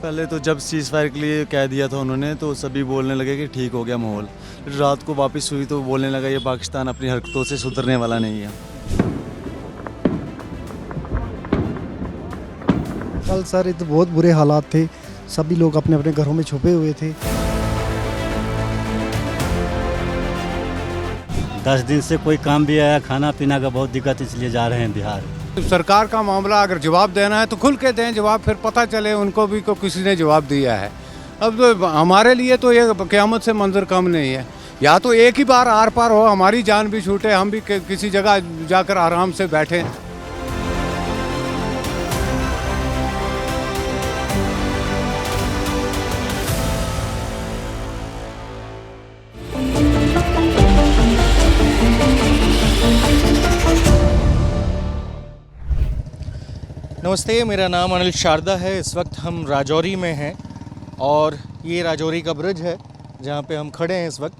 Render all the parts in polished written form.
पहले तो जब सीज़ फायर के लिए कह दिया था उन्होंने तो सभी बोलने लगे कि ठीक हो गया माहौल। फिर रात को वापस हुई तो बोलने लगा ये पाकिस्तान अपनी हरकतों से सुधरने वाला नहीं है। कल सर तो बहुत बुरे हालात थे, सभी लोग अपने अपने घरों में छुपे हुए थे। 10 दिन से कोई काम भी आया, खाना पीना का बहुत दिक्कत, इसलिए जा रहे हैं बिहार। सरकार का मामला अगर जवाब देना है तो खुल के दें जवाब, फिर पता चले उनको भी को किसी ने जवाब दिया है। अब तो हमारे लिए तो ये क़यामत से मंजर कम नहीं है। या तो एक ही बार आर पार हो, हमारी जान भी छूटे, हम भी किसी जगह जाकर आराम से बैठें। नमस्ते, मेरा नाम अनिल शारदा है। इस वक्त हम राजौरी में हैं और ये राजौरी का ब्रिज है जहाँ पे हम खड़े हैं इस वक्त।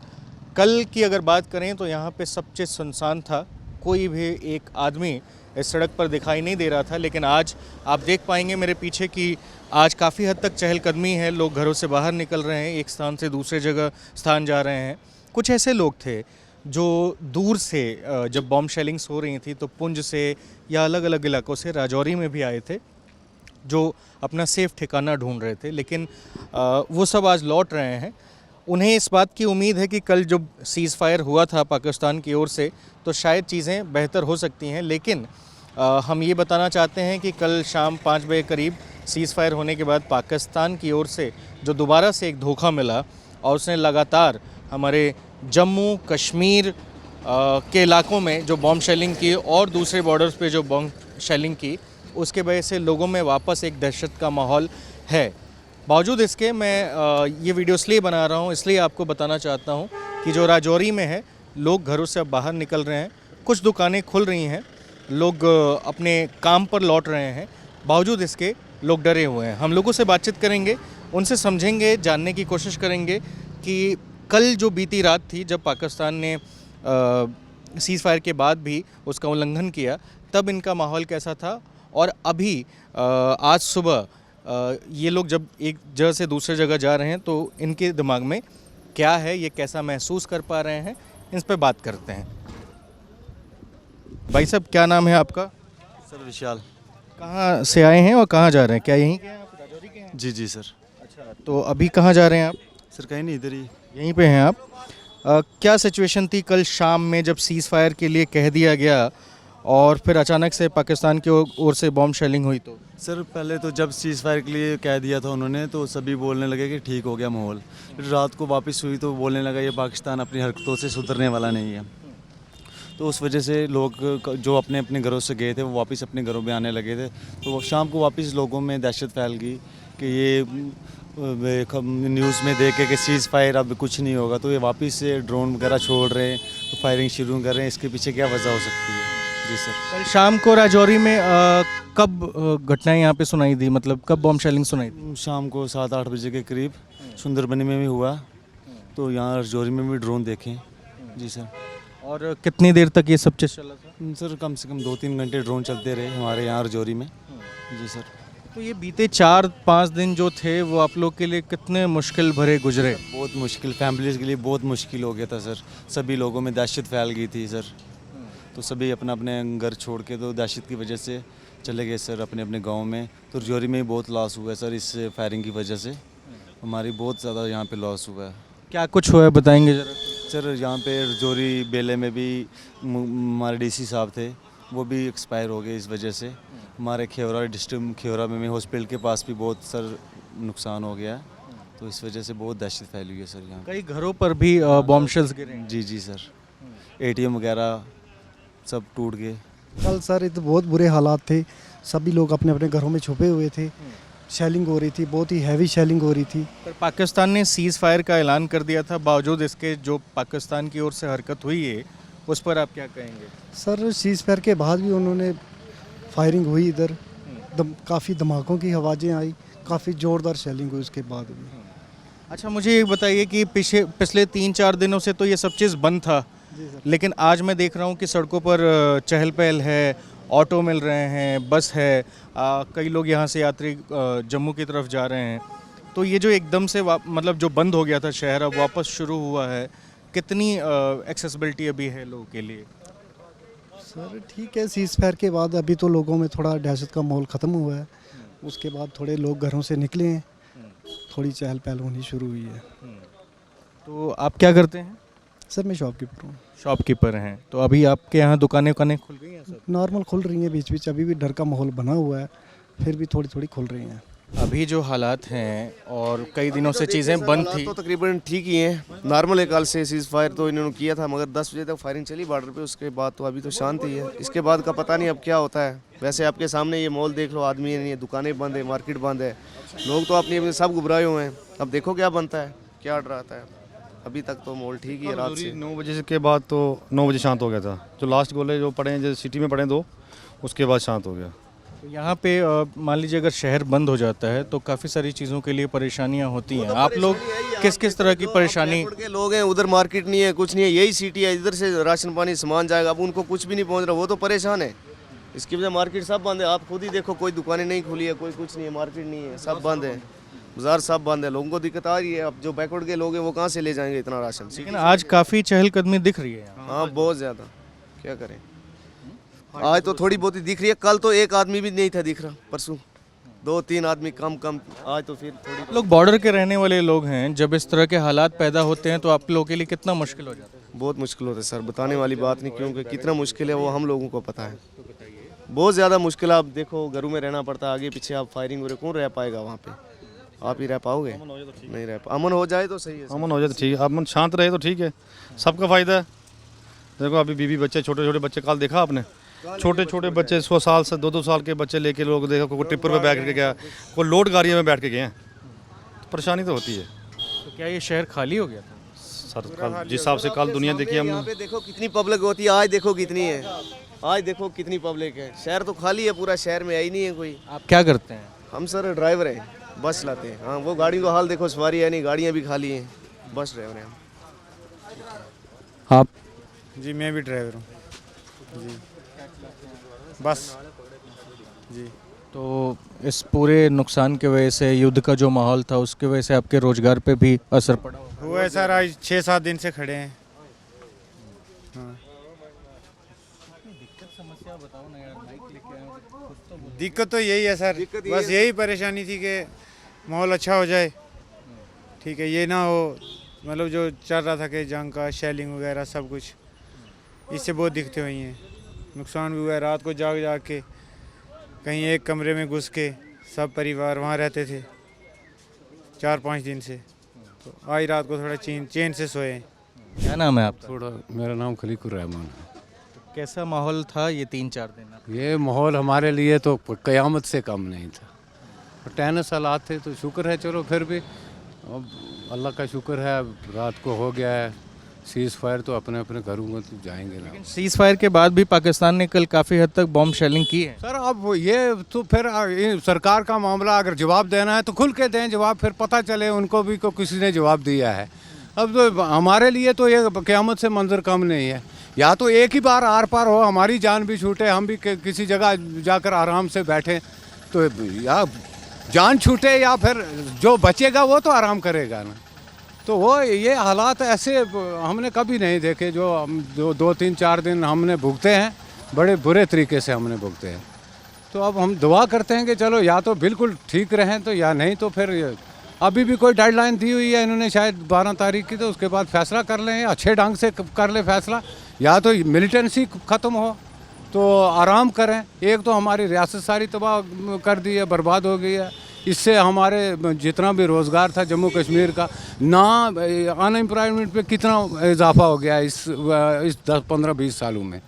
कल की अगर बात करें तो यहाँ पे सब चीज़ सुनसान था, कोई भी एक आदमी इस सड़क पर दिखाई नहीं दे रहा था। लेकिन आज आप देख पाएंगे मेरे पीछे कि आज काफ़ी हद तक चहलकदमी है, लोग घरों से बाहर निकल रहे हैं, एक स्थान से दूसरे जगह स्थान जा रहे हैं। कुछ ऐसे लोग थे जो दूर से जब बॉम्ब शेलिंग्स हो रही थी तो पुंज से या अलग अलग इलाकों से राजौरी में भी आए थे, जो अपना सेफ ठिकाना ढूंढ रहे थे। लेकिन वो सब आज लौट रहे हैं। उन्हें इस बात की उम्मीद है कि कल जब सीज़ फायर हुआ था पाकिस्तान की ओर से तो शायद चीज़ें बेहतर हो सकती हैं। लेकिन हम ये बताना चाहते हैं कि कल शाम 5 बजे करीब सीज़ फायर होने के बाद पाकिस्तान की ओर से जो दोबारा से एक धोखा मिला और उसने लगातार हमारे जम्मू कश्मीर के इलाकों में जो बॉम्ब शेलिंग की और दूसरे बॉर्डर्स पे जो बॉम्ब शेलिंग की, उसके वजह से लोगों में वापस एक दहशत का माहौल है। बावजूद इसके मैं ये वीडियो इसलिए बना रहा हूँ, इसलिए आपको बताना चाहता हूँ कि जो राजौरी में है, लोग घरों से अब बाहर निकल रहे हैं, कुछ दुकानें खुल रही हैं, लोग अपने काम पर लौट रहे हैं। बावजूद इसके लोग डरे हुए हैं। हम लोगों से बातचीत करेंगे, उनसे समझेंगे, जानने की कोशिश करेंगे कि कल जो बीती रात थी जब पाकिस्तान ने सीज़ फायर के बाद भी उसका उल्लंघन किया, तब इनका माहौल कैसा था और अभी आज सुबह ये लोग जब एक जगह से दूसरे जगह जा रहे हैं तो इनके दिमाग में क्या है, ये कैसा महसूस कर पा रहे हैं, इस पर बात करते हैं। भाई साहब, क्या नाम है आपका? सर विशाल। कहाँ से आए हैं और कहाँ जा रहे हैं? क्या यहीं के हैं आप, राजौरी के हैं? जी जी सर। अच्छा, तो अभी कहाँ जा रहे हैं आप? सर कहीं नहीं, इधर ही यहीं पे हैं आप। क्या सिचुएशन थी कल शाम में जब सीज़ फायर के लिए कह दिया गया और फिर अचानक से पाकिस्तान की ओर से बॉम्ब शेलिंग हुई? तो सर पहले तो जब सीज़ फायर के लिए कह दिया था उन्होंने तो सभी बोलने लगे कि ठीक हो गया माहौल। फिर रात को वापस हुई तो बोलने लगा ये पाकिस्तान अपनी हरकतों से सुधरने वाला नहीं है। तो उस वजह से लोग जो अपने अपने घरों से गए थे वो वापस अपने घरों में आने लगे थे। तो शाम को वापस लोगों में दहशत फैल गई कि ये न्यूज़ में देखे कि सीज़ फायर अब कुछ नहीं होगा, तो ये वापस से ड्रोन वगैरह छोड़ रहे हैं, तो फायरिंग शुरू कर रहे हैं। इसके पीछे क्या वजह हो सकती है? जी सर। कल शाम को राजौरी में कब घटनाएं यहाँ पे सुनाई दी, मतलब कब बॉम्ब शेलिंग सुनाई दी? शाम को 7-8 बजे के करीब सुंदरबनी में भी हुआ, तो यहाँ राजौरी में भी ड्रोन देखे। जी सर। और कितनी देर तक ये सब चीज़ चला था? सर कम से कम 2-3 घंटे ड्रोन चलते रहे हमारे यहाँ राजौरी में। जी सर। तो ये बीते 4-5 दिन जो थे वो आप लोग के लिए कितने मुश्किल भरे गुजरे? बहुत मुश्किल, फैमिलीज़ के लिए बहुत मुश्किल हो गया था सर। सभी लोगों में दहशत फैल गई थी सर, तो सभी अपना अपने घर छोड़ के तो दहशत की वजह से चले गए सर अपने अपने गांव में। तो राजौरी में बहुत लॉस हुआ है सर, इस फायरिंग की वजह से हमारी बहुत ज़्यादा यहाँ पे लॉस हुआ है। क्या कुछ हुआ है बताएंगे ज़रा? सर यहाँ पे राजौरी बेले में भी हमारे डीसी साहब थे, वो भी एक्सपायर हो गए इस वजह से। हमारे खेवरा डिस्ट्रिक्ट खेवरा में हॉस्पिटल के पास भी बहुत सर नुकसान हो गया, तो इस वजह से बहुत दहशत फैली हुई है सर यहाँ। कई घरों पर भी बॉम्ब शेल्स गिरे हैं। जी जी सर। एटीएम वगैरह सब टूट गए। कल सर तो बहुत बुरे हालात थे, सभी लोग अपने अपने घरों में छुपे हुए थे। शेलिंग हो रही थी, बहुत ही हैवी शेलिंग हो रही थी। पर पाकिस्तान ने सीज़ फायर का ऐलान कर दिया था, बावजूद इसके जो पाकिस्तान की ओर से हरकत हुई है उस पर आप क्या कहेंगे? सर सीज़ फायर के बाद भी उन्होंने फायरिंग हुई, इधर काफ़ी धमाकों की आवाज़ें आई, काफ़ी ज़ोरदार शेलिंग हुई उसके बाद भी। अच्छा, मुझे ये बताइए कि पिछले 3-4 दिनों से तो ये सब चीज़ बंद था, लेकिन आज मैं देख रहा हूँ कि सड़कों पर चहल पहल है ऑटो मिल रहे हैं, बस है, कई लोग यहाँ से यात्री जम्मू की तरफ जा रहे हैं। तो ये जो एकदम से मतलब जो बंद हो गया था शहर, अब वापस शुरू हुआ है, कितनी एक्सेसिबिलिटी अभी है लोगों के लिए? सर ठीक है, सीज़ फायर के बाद अभी तो लोगों में थोड़ा दहशत का माहौल ख़त्म हुआ है। उसके बाद थोड़े लोग घरों से निकले हैं, थोड़ी चहल पहल होनी शुरू हुई है। तो आप क्या करते हैं? सर मैं शॉपकीपर हूँ। शॉपकीपर हैं। तो अभी आपके यहाँ दुकानें खुल गई हैं सब? नॉर्मल खुल रही हैं, बीच बीच अभी भी डर का माहौल बना हुआ है, फिर भी थोड़ी थोड़ी खुल रही हैं। अभी जो हालात हैं और कई दिनों से चीज़ें बंद थी, तो तकरीबन ठीक ही हैं, नॉर्मल है। कल से सीज फायर तो इन्होंने किया था, मगर 10 बजे तक फायरिंग चली बॉर्डर पे, उसके बाद तो अभी तो शांति है। इसके बाद का पता नहीं अब क्या होता है। वैसे आपके सामने ये मॉल देख लो, आदमी नहीं है, दुकानें बंद है, मार्केट बंद है, लोग तो अपने अपने सब घबराए हुए हैं। अब देखो क्या बनता है, क्या डर आता है। अभी तक तो माहौल ठीक ही है। रात से 9 बजे के बाद तो 9 बजे शांत हो गया था। जो लास्ट गोले जो पड़े हैं, जो सिटी में पड़े दो, उसके बाद शांत हो गया। तो यहाँ पे मान लीजिए अगर शहर बंद हो जाता है तो काफ़ी सारी चीज़ों के लिए परेशानियाँ होती हैं। आप लोग किस किस तरह की परेशानी? के लोग हैं, उधर मार्केट नहीं है, कुछ नहीं है, यही सिटी है, इधर से राशन पानी सामान जाएगा, अब उनको कुछ भी नहीं पहुँच रहा, वो तो परेशान है। इसकी वजह मार्केट सब बंद है। आप खुद ही देखो, कोई दुकानें नहीं खुली है, कोई कुछ नहीं है, मार्केट नहीं है, सब बंद है, बाजार सब बंद है। लोगों को दिक्कत आ रही है। अब जो बैकवर्ड के लोग हैं वो कहाँ से ले जाएंगे इतना राशन? लेकिन आज काफ़ी चहलकदमी दिख रही है यहाँ। हाँ बहुत ज़्यादा, क्या करें। आज तो थोड़ी बहुत ही दिख रही है, कल तो एक आदमी भी नहीं था दिख रहा, परसों 2-3 आदमी कम, आज तो फिर थोड़ी। आप लोग बॉर्डर के रहने वाले लोग हैं, जब इस तरह के हालात पैदा होते हैं तो आप लोगों के लिए कितना मुश्किल हो जाता है? बहुत मुश्किल होता है सर, बताने वाली बात नहीं, क्योंकि कितना मुश्किल है वो हम लोगों को पता है। बहुत ज़्यादा मुश्किल। आप देखो घरों में रहना पड़ता है, आगे पीछे आप फायरिंग हो रहे, कौन रह पाएगा वहाँ पे? आप ही रह पाओगे? नहीं रह अमन हो जाए तो सही है। अमन हो जाए तो ठीक है, अमन शांत रहे तो ठीक है, सबका फ़ायदा है। देखो अभी बीबी बच्चे, छोटे छोटे बच्चे, कल देखा आपने, छोटे छोटे बच्चे 100 साल से 2-2 साल के बच्चे लेके लोग देखो, कोई टिप्पर पे बैठ के गया, कोई लोड गाड़ियों में बैठ के गए हैं। तो परेशानी तो होती है। तो क्या ये शहर खाली हो गया था? सर कल जिस हिसाब से कल दुनिया देखी यहाँ हमने, पे देखो कितनी पब्लिक होती है, आज देखो कितनी है, आज देखो कितनी पब्लिक है। शहर तो खाली है, पूरा शहर में आई नहीं है कोई। आप क्या करते हैं? हम सर ड्राइवर हैं, बस चलाते हैं। हाँ वो गाड़ियों का हाल देखो, सवारी है नहीं, गाड़ियाँ भी खाली हैं, बस ड्राइवर हैं हम। आप? जी मैं भी ड्राइवर हूँ जी, बस जी। तो इस पूरे नुकसान की वजह से, युद्ध का जो माहौल था उसकी वजह से आपके रोजगार पे भी असर पड़ा होगा? हुआ है सर, आज 6-7 दिन से खड़े हैं। हाँ दिक्कत तो यही है सर, बस यही परेशानी थी कि माहौल अच्छा हो जाए, ठीक है, ये ना हो मतलब जो चल रहा था कि जंग का शेलिंग वगैरह सब कुछ, इससे बहुत दिक्कतें हुई हैं। नुकसान भी हुआ है। रात को जाग जाग के कहीं एक कमरे में घुस के सब परिवार वहाँ रहते थे 4-5 दिन से, तो आज रात को थोड़ा चैन से सोए। क्या नाम है आपका? थोड़ा मेरा नाम खलीकुर रहमान है। कैसा माहौल था ये 3-4 दिन? ये माहौल हमारे लिए तो क़यामत से कम नहीं था। टेनिस हालात थे तो शुक्र है, चलो फिर भी अब अल्लाह का शुक्र है, अब रात को हो गया है सीज़ फायर, तो अपने अपने घरों में तो जाएंगे ना। सीज़ फायर के बाद भी पाकिस्तान ने कल काफ़ी हद तक बॉम्ब शेलिंग की है। सर अब ये तो फिर सरकार का मामला, अगर जवाब देना है तो खुल के दें जवाब, फिर पता चले उनको भी को किसी ने जवाब दिया है। अब तो हमारे लिए तो ये क़यामत से मंजर कम नहीं है। या तो एक ही बार आर पार हो, हमारी जान भी छूटे, हम भी किसी जगह जाकर आराम से बैठें, तो या जान छूटे या फिर जो बचेगा वो तो आराम करेगा ना। तो वो ये हालात ऐसे हमने कभी नहीं देखे, जो हम 2-3-4 दिन हमने भुगते हैं, बड़े बुरे तरीके से हमने भुगते हैं। तो अब हम दुआ करते हैं कि चलो या तो बिल्कुल ठीक रहें, तो या नहीं तो फिर अभी भी कोई डेडलाइन दी हुई है इन्होंने शायद 12 तारीख की, तो उसके बाद फैसला कर लें, अच्छे ढंग से कर ले फैसला, या तो मिलिटेंसी ख़त्म हो तो आराम करें। एक तो हमारी रियासत सारी तबाह कर दी है, बर्बाद हो गई है, इससे हमारे जितना भी रोज़गार था जम्मू कश्मीर का, ना अनएम्प्लॉयमेंट पे कितना इजाफा हो गया इस 10-15-20 सालों में।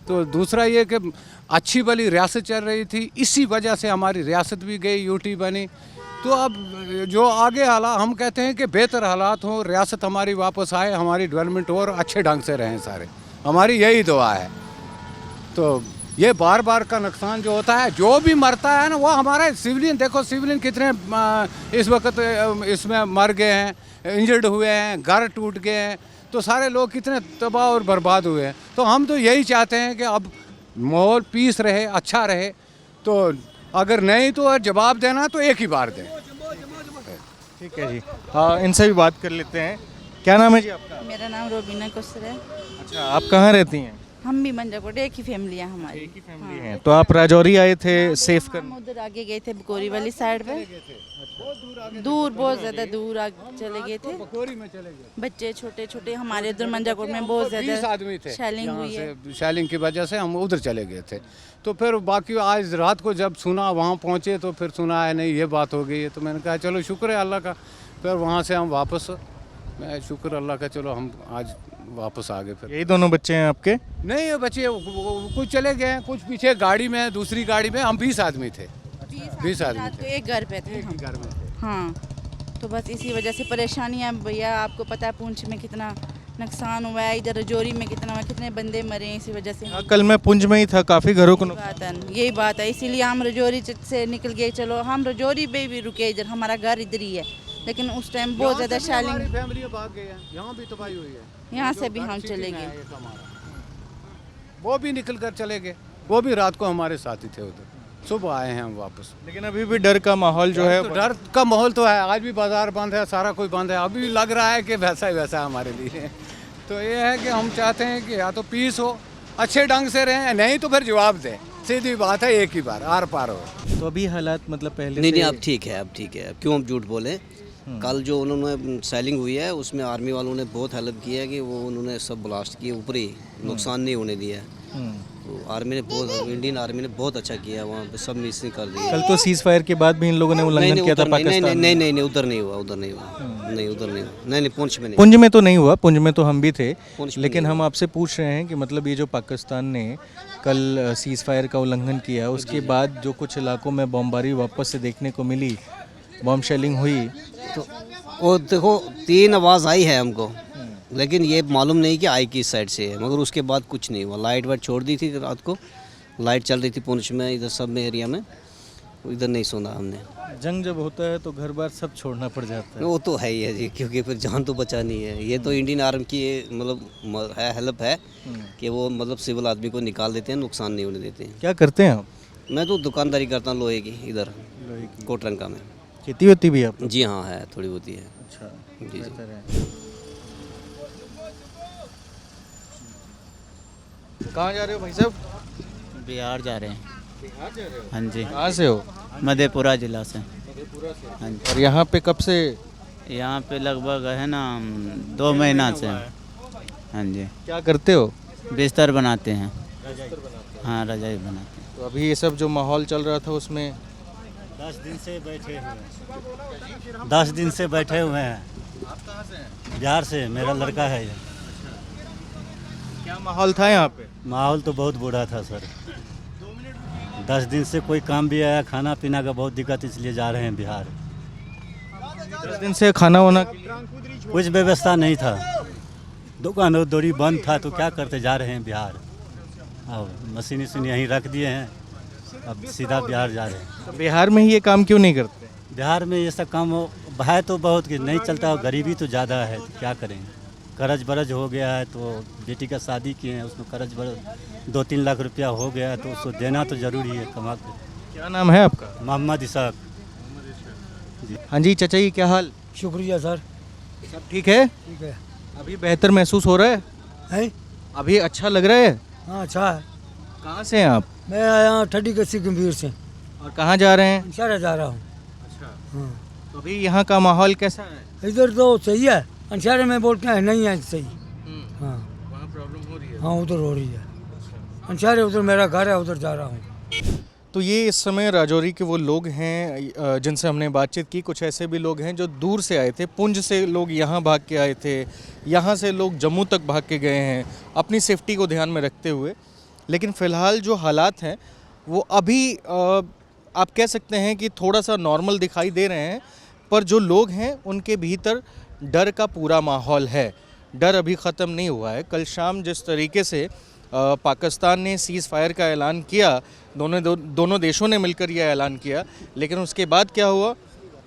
तो दूसरा ये कि अच्छी भली रियासत चल रही थी, इसी वजह से हमारी रियासत भी गई, यूटी बनी। तो अब जो आगे हालात, हम कहते हैं कि बेहतर हालात हों, रियासत हमारी वापस आए, हमारी डेवलपमेंट और अच्छे ढंग से रहें सारे, हमारी यही दुआ है। तो ये बार बार का नुकसान जो होता है, जो भी मरता है ना, वो हमारे सिविलियन, देखो सिविलियन कितने इस वक्त इसमें मर गए हैं, इंजर्ड हुए हैं, घर टूट गए हैं, तो सारे लोग कितने तबाह और बर्बाद हुए हैं। तो हम तो यही चाहते हैं कि अब माहौल पीस रहे, अच्छा रहे। तो अगर नहीं तो जवाब देना तो एक ही बार दें। ठीक है जी, इनसे भी बात कर लेते हैं। क्या नाम है जी आपका? मेरा नाम रोबीना कुसर है। अच्छा, आप कहाँ रहती हैं? हम भी मंजाकोट, एक ही फैमिली है हमारी। एक ही फैमिली है। तो आप राजौरी आए थे सेफ हम करने? उधर आगे गए थे बकोरी वाली साइड पे, दूर, बहुत ज्यादा दूर चले गए थे। बच्चे छोटे छोटे हमारे उधर मंजाकोट में बहुत 20 ज्यादा आदमी थे शेलिंग यहाँ हुई है। से। शेलिंग की वजह से हम उधर चले गए थे। तो फिर बाकी आज रात को जब सुना, वहाँ पहुँचे तो फिर सुना है नहीं ये बात हो गई है। तो मैंने कहा चलो शुक्र है अल्लाह का। फिर वहाँ से हम वापस, मैं शुक्र अल्लाह का, चलो हम आज वापस आ गए। फिर यही दोनों बच्चे हैं आपके? नहीं, ये बच्चे कुछ चले गए, कुछ पीछे गाड़ी में, दूसरी गाड़ी में। हम 20 आदमी थे। 20 आदमी रात को थे, एक घर पे थे हम। घर में थे। हाँ, तो बस इसी वजह से परेशानी है भैया। आपको पता है पुंछ में कितना नुकसान हुआ है, इधर रजौरी में कितना हुआ, कितने बंदे मरे हैं इसी वजह से। हाँ, कल मैं पुंज में ही था, काफ़ी घरों को यही बात है, इसीलिए हम रजौरी से निकल गए। चलो हम रजौरी पे भी रुके, इधर हमारा घर इधर ही है, लेकिन उस टाइम बहुत ज़्यादा शेलिंग, फैमिली भाग गए हैं, यहाँ भी तबाही हुई है। यहाँ से भी हम चले गए। वो भी निकल कर चले गए, वो भी रात को हमारे साथ ही थे उधर। सुबह आए हैं हम वापस। लेकिन अभी भी डर का माहौल जो है, तो डर का माहौल तो है। आज भी बाजार बंद है, सारा कुछ बंद है। अभी लग रहा है कि वैसा ही वैसा है हमारे लिए। तो ये है कि हम चाहते हैं कि या तो पीस हो, अच्छे ढंग से रहें, नहीं तो फिर जवाब दें। सीधी बात है, एक ही बार आर पार हो। तो अभी हालात मतलब पहले नहीं से- अब ठीक है, अब ठीक है। अब क्यों हम झूठ बोले? कल जो उन्होंने सेलिंग हुई है उसमें आर्मी वालों ने बहुत हेल्प की है कि वो उन्होंने सब ब्लास्ट किए, ऊपर ही नुकसान नहीं होने दिया है। तो आर्मी ने बहुत, इंडियन आर्मी ने बहुत अच्छा किया, वहाँ पे सब मिसिंग कर दी। कल तो सीज फायर के बाद भी इन लोगों ने उल्लंघन किया था पाकिस्तान में। नहीं उधर नहीं हुआ, उधर नहीं हुआ, नहीं उधर नहीं हुआ, नहीं पुंछ में नहीं। पुंज में तो नहीं हुआ, पुंज में तो हम भी थे, पुंछ में लेकिन नहीं हम आपसे पूछ रहे हैं कि मतलब ये जो पाकिस्तान ने कल सीज फायर का उल्लंघन किया, उसके बाद जो कुछ इलाकों में बमबारी वापस से देखने को मिली, बम शेलिंग हुई, तो वो देखो 3 आवाज़ आई है हमको, लेकिन ये मालूम नहीं कि आई किस साइड से है। मगर उसके बाद कुछ नहीं हुआ। लाइट वाइट छोड़ दी थी रात को, लाइट चल रही थी पुंछ में, इधर सब में एरिया में, इधर नहीं सुना हमने। जंग जब होता है तो घर बार सब छोड़ना पड़ जाता है। वो तो है ही है जी, क्योंकि फिर जान तो बचानी है। ये तो इंडियन आर्मी की मतलब है हेल्प है कि वो मतलब सिविल आदमी को निकाल देते हैं, नुकसान नहीं होने देते हैं। क्या करते हैं आप? मैं तो दुकानदारी करता हूँ लोहे की, इधर कोटरंका में। खेती होती भी है आप? जी हाँ है, थोड़ी होती है। अच्छा, जी जी। कहाँ जा रहे हो भाई साहब? बिहार जा रहे हैं। बिहार जा रहे हो? हाँ जी, कहाँ से हो? मधेपुरा जिला से। हाँ जी। और यहाँ पे कब से? यहाँ पे लगभग है ना 2 महीना से। हाँ जी। क्या करते हो? बिस्तर बनाते हैं। हाँ, रजाई बनाते हैं। तो अभी ये सब जो माहौल चल रहा था उसमें 10 दिन से बैठे हुए हैं। 10 दिन से बैठे हुए हैं। आप कहाँ से हैं? बिहार से, मेरा लड़का है। क्या माहौल था यहाँ पे? माहौल तो बहुत बुरा था सर। 10 दिन से कोई काम भी आया, खाना पीना का बहुत दिक्कत, इसलिए जा रहे हैं बिहार। 10 दिन से खाना वाना कुछ व्यवस्था नहीं था, दुकान और दौड़ी बंद था, तो क्या करते, जा रहे हैं बिहार। अब मशीन वशीन यहीं रख दिए हैं, अब सीधा बिहार जा रहे हैं। तो बिहार में ही ये काम क्यों नहीं करते? बिहार में ये सब काम है तो बहुत कि नहीं चलता, गरीबी तो ज़्यादा है, तो क्या करें। कर्ज बरज हो गया है, तो बेटी का शादी किए हैं, उसमें कर्ज बरज 2-3 लाख रुपया हो गया है, तो उसको देना तो ज़रूरी है, कमा के। क्या नाम है आपका? मोहम्मद इसाक। हाँ जी चाचा जी, क्या हाल? शुक्रिया सर। सब ठीक है? ठीक है। अभी बेहतर महसूस हो रहा है? है? अभी अच्छा लग रहा है? हाँ अच्छा है। कहाँ से हैं आप? मैं आया ठड्डी कस्सी गंभीर से, और कहाँ जा रहे हैं? अंशारा जा रहा हूँ। अच्छा, हाँ, तो अभी यहाँ का माहौल कैसा है? इधर तो सही है, अंशारे में बोलते हैं नहीं है सही। हाँ वहाँ प्रॉब्लम हो रही है। हाँ, उधर हो रही है। अंशारे उधर मेरा घर है, उधर जा रहा हूँ। तो ये इस समय राजौरी के वो लोग हैं जिनसे हमने बातचीत की। कुछ ऐसे भी लोग हैं जो दूर से आए थे, पुंज से लोग यहाँ भाग के आए थे, यहाँ से लोग जम्मू तक भाग के गए हैं अपनी सेफ्टी को ध्यान में रखते हुए। लेकिन फ़िलहाल जो हालात हैं वो अभी आप कह सकते हैं कि थोड़ा सा नॉर्मल दिखाई दे रहे हैं, पर जो लोग हैं उनके भीतर डर का पूरा माहौल है। डर अभी ख़त्म नहीं हुआ है। कल शाम जिस तरीके से पाकिस्तान ने सीज़ फायर का ऐलान किया, दोनों देशों ने मिलकर यह ऐलान किया, लेकिन उसके बाद क्या हुआ,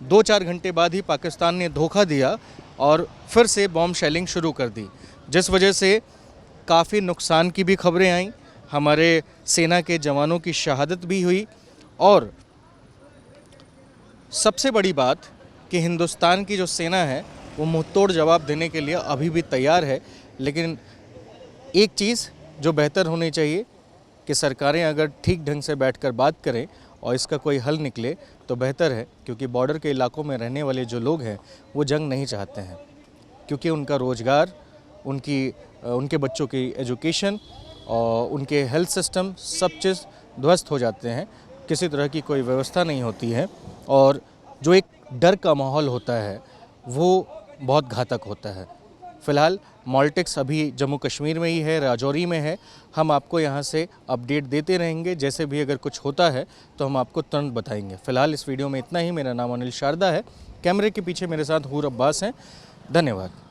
2-4 घंटे बाद ही पाकिस्तान ने धोखा दिया और फिर से बॉम्ब शेलिंग शुरू कर दी, जिस वजह से काफ़ी नुकसान की भी खबरें आईं। हमारे सेना के जवानों की शहादत भी हुई। और सबसे बड़ी बात कि हिंदुस्तान की जो सेना है वो मुंहतोड़ जवाब देने के लिए अभी भी तैयार है। लेकिन एक चीज़ जो बेहतर होनी चाहिए कि सरकारें अगर ठीक ढंग से बैठकर बात करें और इसका कोई हल निकले तो बेहतर है, क्योंकि बॉर्डर के इलाकों में रहने वाले जो लोग हैं वो जंग नहीं चाहते हैं, क्योंकि उनका रोज़गार, उनके बच्चों की एजुकेशन और उनके हेल्थ सिस्टम सब चीज़ ध्वस्त हो जाते हैं। किसी तरह की कोई व्यवस्था नहीं होती है और जो एक डर का माहौल होता है वो बहुत घातक होता है। फ़िलहाल मॉल्टेक्स अभी जम्मू कश्मीर में ही है, राजौरी में है। हम आपको यहाँ से अपडेट देते रहेंगे, जैसे भी अगर कुछ होता है तो हम आपको तुरंत बताएंगे। फ़िलहाल इस वीडियो में इतना ही। मेरा नाम अनिल शारदा है, कैमरे के पीछे मेरे साथ हूर अब्बास हैं। धन्यवाद।